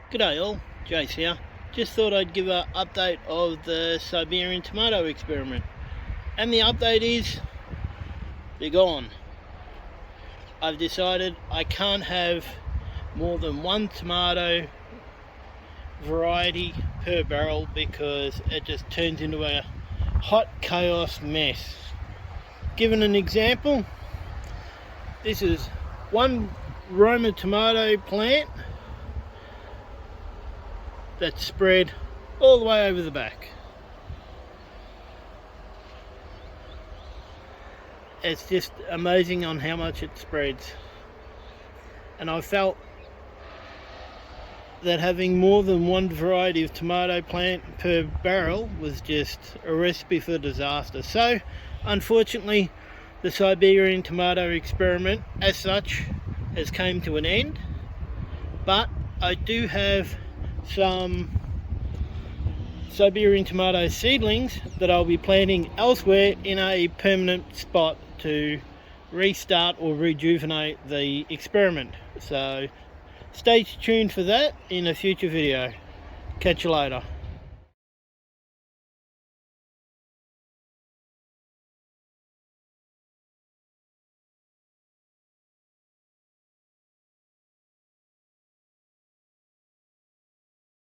G'day all, Jace here. Just thought I'd give an update of the Siberian tomato experiment. And the update is, they're gone. I've decided I can't have more than one tomato variety per barrel because it just turns into a hot chaos mess. Given an example, this is one Roma tomato plant that's spread all the way over the back. It's just amazing on how much it spreads, and I felt that having more than one variety of tomato plant per barrel was just a recipe for disaster. So unfortunately the Siberian tomato experiment as such has came to an end, but I do have some Siberian tomato seedlings that I'll be planting elsewhere in a permanent spot to restart or rejuvenate the experiment. So stay tuned for that in a future video. Catch you later.